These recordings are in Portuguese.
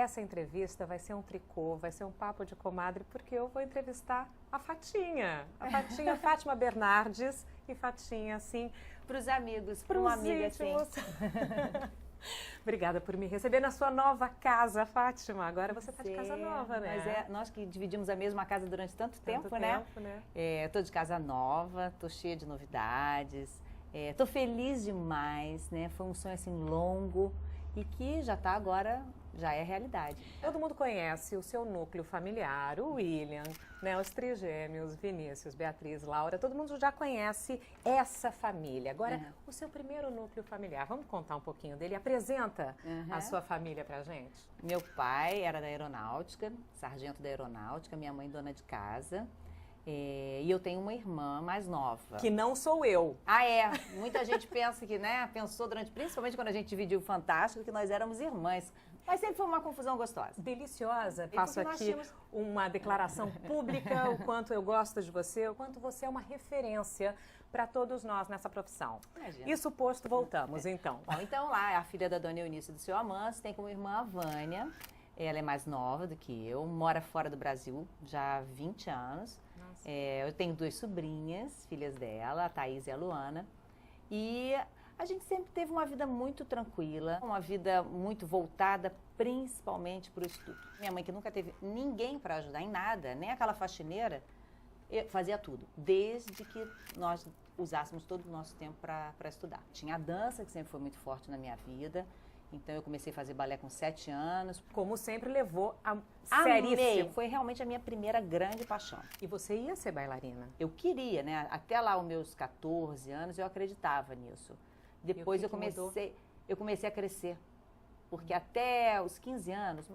essa entrevista vai ser um tricô, vai ser um papo de comadre, porque eu vou entrevistar a Fatinha Fátima Bernardes e Fatinha, assim... Para os amigos, para uma amiga assim. Obrigada por me receber na sua nova casa, Fátima. Agora você está de casa nova, né? Mas nós que dividimos a mesma casa durante tanto tempo, né? Estou de casa nova, estou cheia de novidades, estou feliz demais, né? Foi um sonho assim longo e que já está agora, já é realidade. Todo mundo conhece o seu núcleo familiar, o William, né, os trigêmeos, Vinícius, Beatriz, Laura, todo mundo já conhece essa família. Agora, o seu primeiro núcleo familiar, vamos contar um pouquinho dele? Apresenta a sua família pra gente. Meu pai era da aeronáutica, sargento da aeronáutica, minha mãe dona de casa. E eu tenho uma irmã mais nova. Que não sou eu. Muita gente pensa que, né, pensou principalmente quando a gente dividiu o Fantástico, que nós éramos irmãs. Mas sempre foi uma confusão gostosa. Deliciosa. Faço aqui uma declaração pública, o quanto eu gosto de você, o quanto você é uma referência para todos nós nessa profissão. Imagina. Isso posto, voltamos então. Bom, então lá, a filha da dona Eunice e do seu Amâncio tem como irmã a Vânia. Ela é mais nova do que eu, mora fora do Brasil já há 20 anos. Eu tenho 2 sobrinhas, filhas dela, a Thaís e a Luana. E a gente sempre teve uma vida muito tranquila, uma vida muito voltada principalmente para o estudo. Minha mãe, que nunca teve ninguém para ajudar em nada, nem aquela faxineira, fazia tudo, desde que nós usássemos todo o nosso tempo para estudar. Tinha a dança, que sempre foi muito forte na minha vida. Então eu comecei a fazer balé com 7 anos. Como sempre, levou a Amei. seríssimo. Foi realmente a minha primeira grande paixão. E você ia ser bailarina? Eu queria, né? Até lá os meus 14 anos eu acreditava nisso. Depois eu comecei a crescer. Porque até os 15 anos,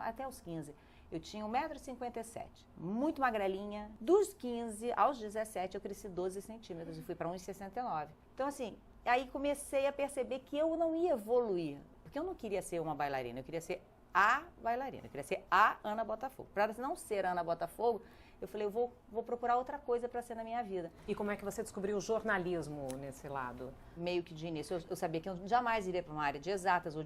eu tinha 1,57 m, muito magrelinha. Dos 15 aos 17 eu cresci 12 centímetros e fui para 1,69 m. Então assim, aí comecei a perceber que eu não ia evoluir. Porque eu não queria ser uma bailarina, eu queria ser a bailarina, eu queria ser a Ana Botafogo. Para não ser a Ana Botafogo, eu falei, eu vou procurar outra coisa para ser na minha vida. E como é que você descobriu o jornalismo nesse lado? Meio que de início, eu sabia que eu jamais iria para uma área de exatas ou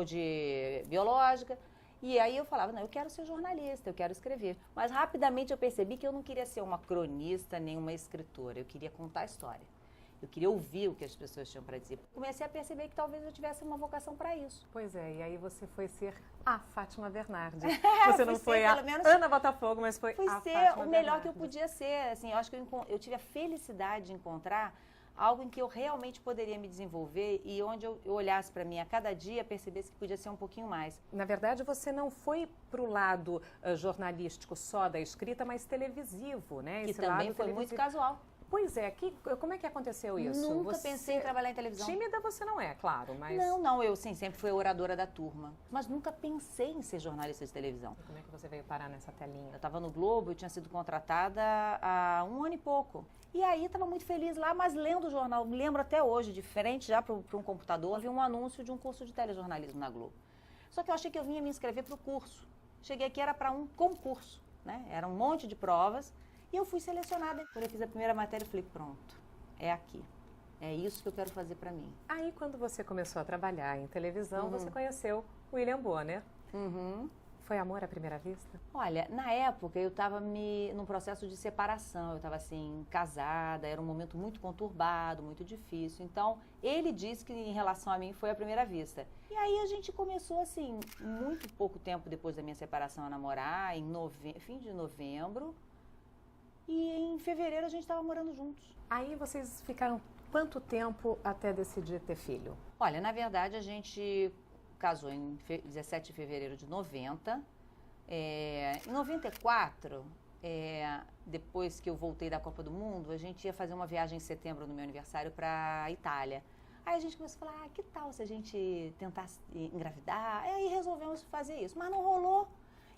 de biológica. E aí eu falava, não, eu quero ser jornalista, eu quero escrever. Mas rapidamente eu percebi que eu não queria ser uma cronista nem uma escritora, eu queria contar a história. Eu queria ouvir o que as pessoas tinham para dizer. Comecei a perceber que talvez eu tivesse uma vocação para isso. Pois é, e aí você foi ser a Fátima Bernardes. Você não foi a Ana Botafogo, mas foi a Fátima Bernardes. Fui ser o melhor que eu podia ser. Assim, eu acho que eu tive a felicidade de encontrar algo em que eu realmente poderia me desenvolver e onde eu olhasse para mim a cada dia, percebesse que podia ser um pouquinho mais. Na verdade, você não foi para o lado jornalístico só da escrita, mas televisivo, né? Que também foi muito casual. Pois é, como é que aconteceu isso? Nunca pensei em trabalhar em televisão. Tímida você não é, claro, mas... Não, eu sim, sempre fui a oradora da turma. Mas nunca pensei em ser jornalista de televisão. E como é que você veio parar nessa telinha? Eu estava no Globo, eu tinha sido contratada há 1 ano e pouco. E aí estava muito feliz lá, mas lendo o jornal, me lembro até hoje, de frente já para um computador, vi um anúncio de um curso de telejornalismo na Globo. Só que eu achei que eu vinha me inscrever para o curso. Cheguei aqui, era para um concurso, né? Era um monte de provas. E eu fui selecionada. Quando eu fiz a primeira matéria, eu falei, pronto, é aqui. É isso que eu quero fazer para mim. Aí, quando você começou a trabalhar em televisão, você conheceu o William Bonner. Foi amor à primeira vista? Olha, na época eu estava num processo de separação. Eu estava assim, casada, era um momento muito conturbado, muito difícil. Então, ele disse que em relação a mim foi à primeira vista. E aí a gente começou assim, muito pouco tempo depois da minha separação a namorar, em fim de novembro. E em fevereiro a gente estava morando juntos. Aí vocês ficaram quanto tempo até decidir ter filho? Olha, na verdade a gente casou em 17 de fevereiro de 90. Em 94, depois que eu voltei da Copa do Mundo, a gente ia fazer uma viagem em setembro no meu aniversário para a Itália. Aí a gente começou a falar, que tal se a gente tentasse engravidar? Aí resolvemos fazer isso, mas não rolou.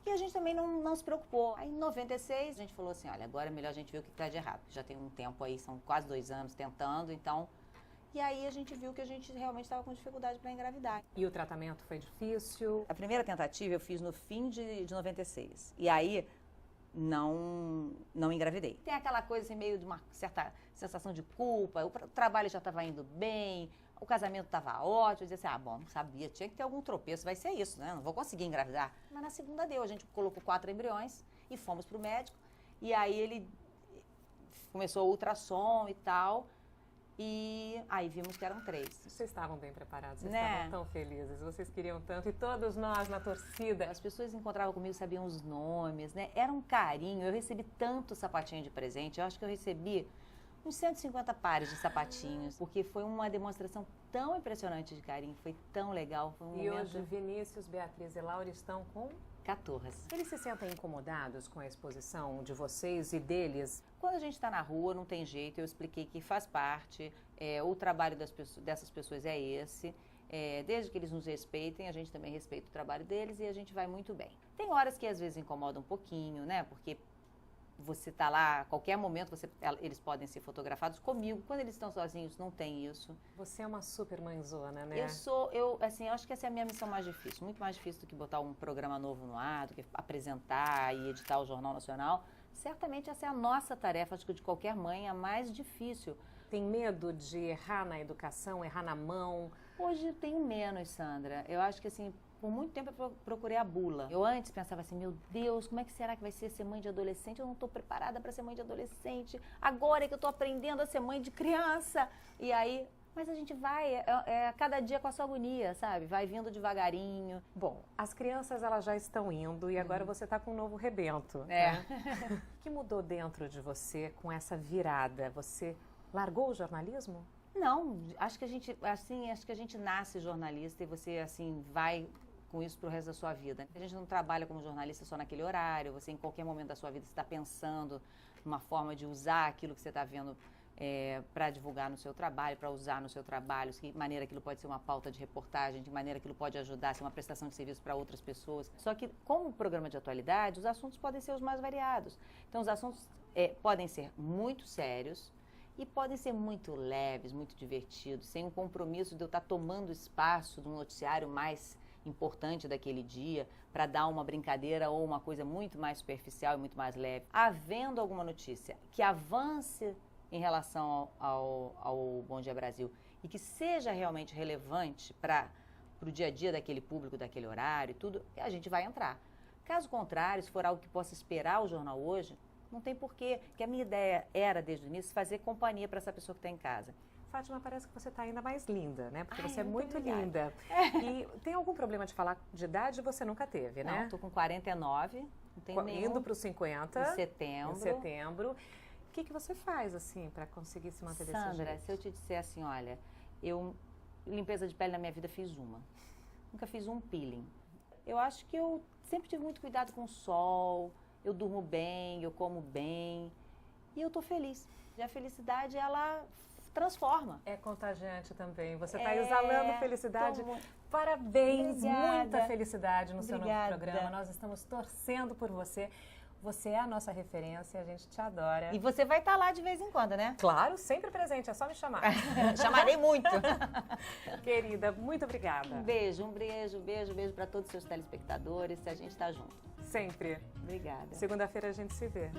E a gente também não se preocupou. Aí em 96 a gente falou assim, olha, agora é melhor a gente ver o que está de errado. Já tem um tempo aí, são quase 2 anos tentando, então... E aí a gente viu que a gente realmente estava com dificuldade para engravidar. E o tratamento foi difícil? A primeira tentativa eu fiz no fim de 96. E aí não engravidei. Tem aquela coisa assim, meio de uma certa sensação de culpa, o trabalho já estava indo bem, O casamento estava ótimo, eu dizia assim, bom, não sabia, tinha que ter algum tropeço, vai ser isso, né? Não vou conseguir engravidar. Mas na segunda deu, a gente colocou 4 embriões e fomos pro médico. E aí ele começou o ultrassom e tal, e aí vimos que eram 3. Vocês estavam bem preparados, vocês Né? estavam tão felizes, vocês queriam tanto, e todos nós na torcida. As pessoas encontravam comigo, sabiam os nomes, né? Era um carinho, eu recebi tanto sapatinho de presente, eu acho que eu recebi uns 150 pares de sapatinhos, porque foi uma demonstração tão impressionante de carinho, foi tão legal, foi um E momento... hoje Vinícius, Beatriz e Laura estão com 14. Eles se sentem incomodados com a exposição de vocês e deles? Quando a gente está na rua, não tem jeito, eu expliquei que faz parte, o trabalho dessas pessoas é esse, desde que eles nos respeitem, a gente também respeita o trabalho deles e a gente vai muito bem. Tem horas que às vezes incomoda um pouquinho, né, porque você está lá, a qualquer momento eles podem ser fotografados comigo, quando eles estão sozinhos não tem isso. Você é uma super mãezona, né? Eu acho que essa é a minha missão mais difícil, muito mais difícil do que botar um programa novo no ar, do que apresentar e editar o Jornal Nacional. Certamente essa é a nossa tarefa, acho que de qualquer mãe, a mais difícil. Tem medo de errar na educação, errar na mão? Hoje eu tenho menos, Sandra. Eu acho que assim, por muito tempo eu procurei a bula. Eu antes pensava assim, meu Deus, como é que será que vai ser mãe de adolescente? Eu não estou preparada para ser mãe de adolescente. Agora é que eu estou aprendendo a ser mãe de criança. E aí, mas a gente vai, cada dia com a sua agonia, sabe? Vai vindo devagarinho. Bom, as crianças elas já estão indo e agora você está com um novo rebento. É. Né? O que mudou dentro de você com essa virada? Você largou o jornalismo? Não, acho que a gente nasce jornalista e você assim vai com isso para o resto da sua vida. A gente não trabalha como jornalista só naquele horário, você em qualquer momento da sua vida está pensando numa forma de usar aquilo que você está vendo para divulgar no seu trabalho, para usar no seu trabalho, de que maneira aquilo pode ser uma pauta de reportagem, de que maneira aquilo pode ajudar, ser uma prestação de serviço para outras pessoas. Só que, como programa de atualidade, os assuntos podem ser os mais variados. Então, os assuntos podem ser muito sérios e podem ser muito leves, muito divertidos, sem um compromisso de eu estar tomando espaço do noticiário mais importante daquele dia para dar uma brincadeira ou uma coisa muito mais superficial e muito mais leve. Havendo alguma notícia que avance em relação ao Bom Dia Brasil e que seja realmente relevante para o dia a dia daquele público, daquele horário e tudo, a gente vai entrar. Caso contrário, se for algo que possa esperar o jornal hoje, não tem porquê, porque a minha ideia era, desde o início, fazer companhia para essa pessoa que está em casa. Fátima, parece que você está ainda mais linda, né? Porque você é muito obrigada. linda. E tem algum problema de falar de idade? Você nunca teve, né? Não, estou com 49, não tenho nenhum. Indo para os 50. Em setembro. Em setembro. O que você faz, assim, para conseguir se manter desse jeito? Sandra, se eu te disser assim, olha, eu limpeza de pele na minha vida fiz uma. Nunca fiz um peeling. Eu acho que eu sempre tive muito cuidado com o sol, eu durmo bem, eu como bem e eu tô feliz. E a felicidade, ela transforma. É contagiante também. Você está exalando felicidade. Tô... Parabéns, Obrigada. Muita felicidade no seu novo Obrigada. programa. Nós estamos torcendo por você. Você é a nossa referência, a gente te adora. E você vai estar lá de vez em quando, né? Claro, sempre presente, é só me chamar. Chamarei muito. Querida, muito obrigada. Um beijo para todos os seus telespectadores. A gente está junto. Sempre. Obrigada. Segunda-feira a gente se vê.